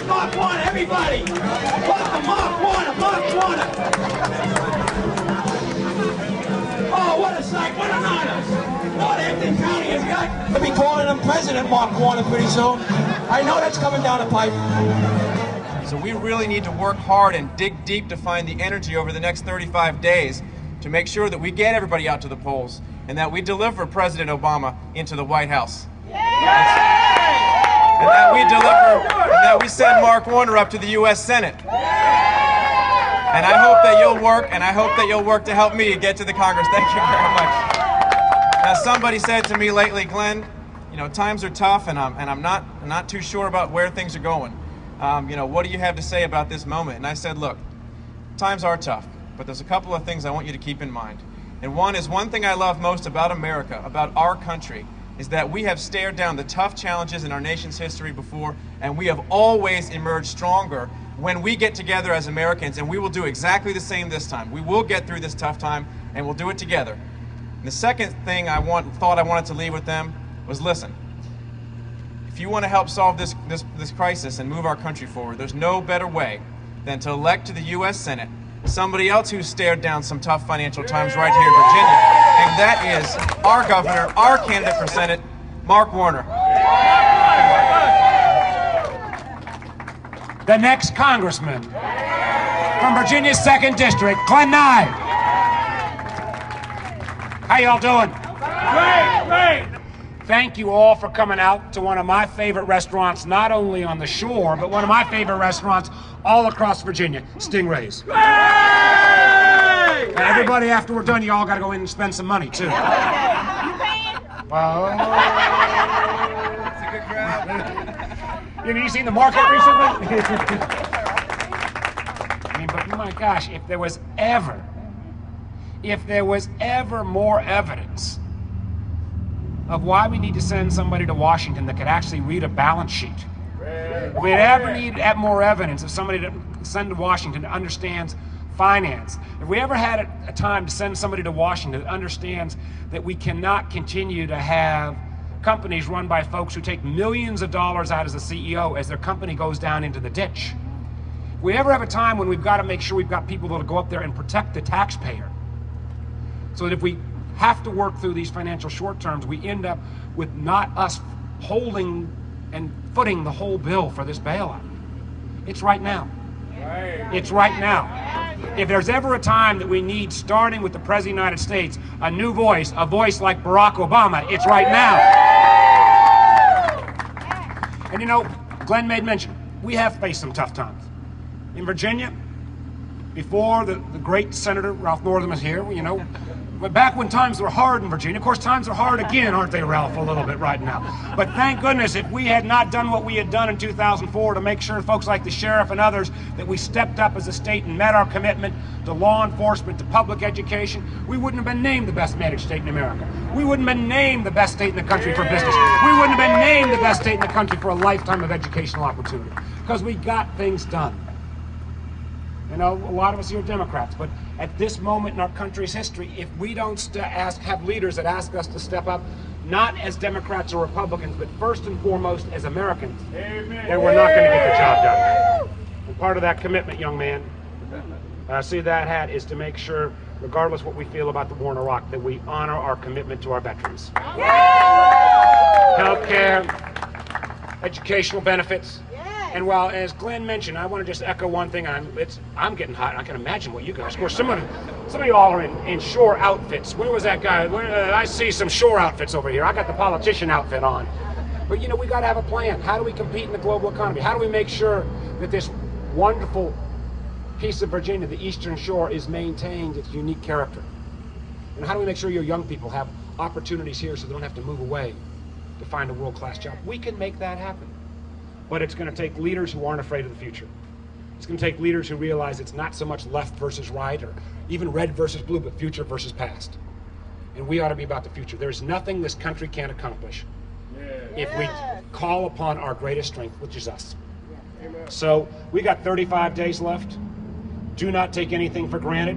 Mark Warner, everybody! Welcome, Mark Warner, Mark Warner! Oh, what a sight, what an honor! Northampton County has got to be calling him President Mark Warner pretty soon. I know that's coming down the pipe. So we really need to work hard and dig deep to find the energy over the next 35 days to make sure that we get everybody out to the polls and that we deliver President Obama into the White House. And that we send Mark Warner up to the U.S. Senate. And I hope that you'll work to help me get to the Congress. Thank you very much. Now, somebody said to me lately, Glenn, you know, times are tough, and I'm not too sure about where things are going. You know, what do you have to say about this moment? And I said, look, times are tough, but there's a couple of things I want you to keep in mind. And one thing I love most about America, about our country, is that we have stared down the tough challenges in our nation's history before, and we have always emerged stronger when we get together as Americans, and we will do exactly the same this time. We will get through this tough time, and we'll do it together. And the second thing I wanted to leave with them was, listen, if you want to help solve this crisis and move our country forward, there's no better way than to elect to the U.S. Senate somebody else who's stared down some tough financial times right here in Virginia, and that is our governor, our candidate for Senate, Mark Warner. The next congressman from Virginia's 2nd District, Glenn Nye. How y'all doing? Great! Thank you all for coming out to one of my favorite restaurants, not only on the shore, but one of my favorite restaurants all across Virginia, Stingray's. Everybody, after we're done, you all got to go in and spend some money, too. Well, It's a good crowd. you seen the market recently? I mean, but my gosh, if there was ever more evidence of why we need to send somebody to Washington that could actually read a balance sheet. If we ever need more evidence of somebody to send to Washington that understands finance. If we ever had a time to send somebody to Washington that understands that we cannot continue to have companies run by folks who take millions of dollars out as a CEO as their company goes down into the ditch. If we ever have a time when we've got to make sure we've got people that'll go up there and protect the taxpayer, so that if we have to work through these financial short terms, we end up with not us holding and footing the whole bill for this bailout. It's right now. It's right now. If there's ever a time that we need, starting with the President of the United States, a new voice, a voice like Barack Obama, it's right now. And you know, Glenn made mention, we have faced some tough times. In Virginia, before the great Senator Ralph Northam was here, you know, but back when times were hard in Virginia, of course times are hard again, aren't they, Ralph, a little bit right now. But thank goodness if we had not done what we had done in 2004 to make sure folks like the sheriff and others that we stepped up as a state and met our commitment to law enforcement, to public education, we wouldn't have been named the best managed state in America. We wouldn't have been named the best state in the country for business. We wouldn't have been named the best state in the country for a lifetime of educational opportunity, because we got things done. You know, a lot of us here are Democrats, but at this moment in our country's history, if we don't have leaders that ask us to step up, not as Democrats or Republicans, but first and foremost as Americans, then we're not going to get the job done. And part of that commitment, young man, see that hat, is to make sure, regardless what we feel about the war in Iraq, that we honor our commitment to our veterans. Healthcare, educational benefits. And while, as Glenn mentioned, I want to just echo one thing. I'm getting hot. I can imagine what you guys. Of course, some of you all are in shore outfits. Where was that guy? I see some shore outfits over here. I got the politician outfit on. But you know, we got to have a plan. How do we compete in the global economy? How do we make sure that this wonderful piece of Virginia, the Eastern Shore, is maintained its unique character? And how do we make sure your young people have opportunities here so they don't have to move away to find a world-class job? We can make that happen. But it's going to take leaders who aren't afraid of the future. It's going to take leaders who realize it's not so much left versus right or even red versus blue, but future versus past. And we ought to be about the future. There's nothing this country can't accomplish if we call upon our greatest strength, which is us. So we got 35 days left. Do not take anything for granted.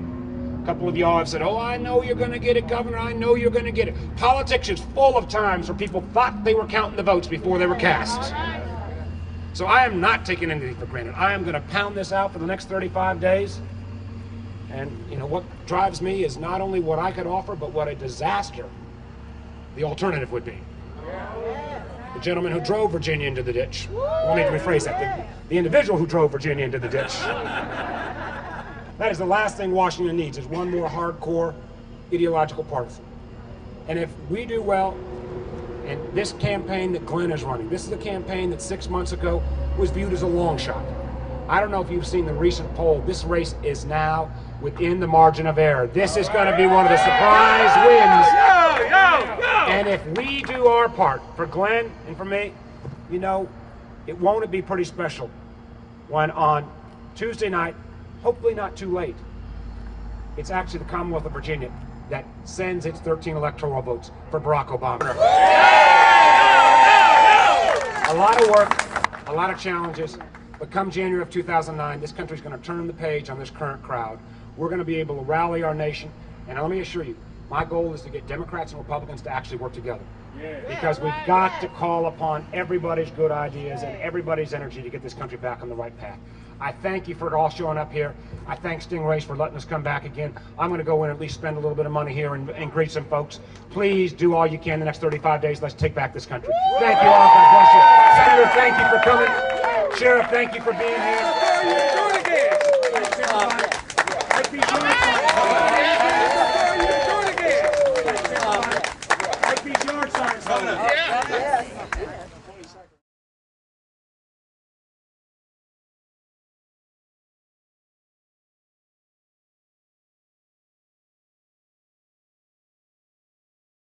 A couple of y'all have said, oh, I know you're going to get it, Governor. I know you're going to get it. Politics is full of times where people thought they were counting the votes before they were cast. So I am not taking anything for granted. I am going to pound this out for the next 35 days. And you know what drives me is not only what I could offer, but what a disaster the alternative would be. The gentleman who drove Virginia into the ditch. We'll need to rephrase that. The individual who drove Virginia into the ditch. That is the last thing Washington needs, is one more hardcore ideological partisan. And if we do well, and this campaign that Glenn is running, this is a campaign that 6 months ago was viewed as a long shot. I don't know if you've seen the recent poll. This race is now within the margin of error. This is going to be one of the surprise wins. And if we do our part for Glenn and for me, you know, won't be pretty special when on Tuesday night, hopefully not too late, it's actually the Commonwealth of Virginia that sends its 13 electoral votes for Barack Obama. A lot of work, a lot of challenges, but come January of 2009, this country's going to turn the page on this current crowd. We're going to be able to rally our nation, and let me assure you, my goal is to get Democrats and Republicans to actually work together. Because we've got to call upon everybody's good ideas and everybody's energy to get this country back on the right path. I thank you for all showing up here. I thank Stingrays for letting us come back again. I'm going to go in and at least spend a little bit of money here and greet some folks. Please do all you can the next 35 days. Let's take back this country. Thank you all. God bless you. Senator, thank you for coming. Sheriff, thank you for being here. Like these yard signs.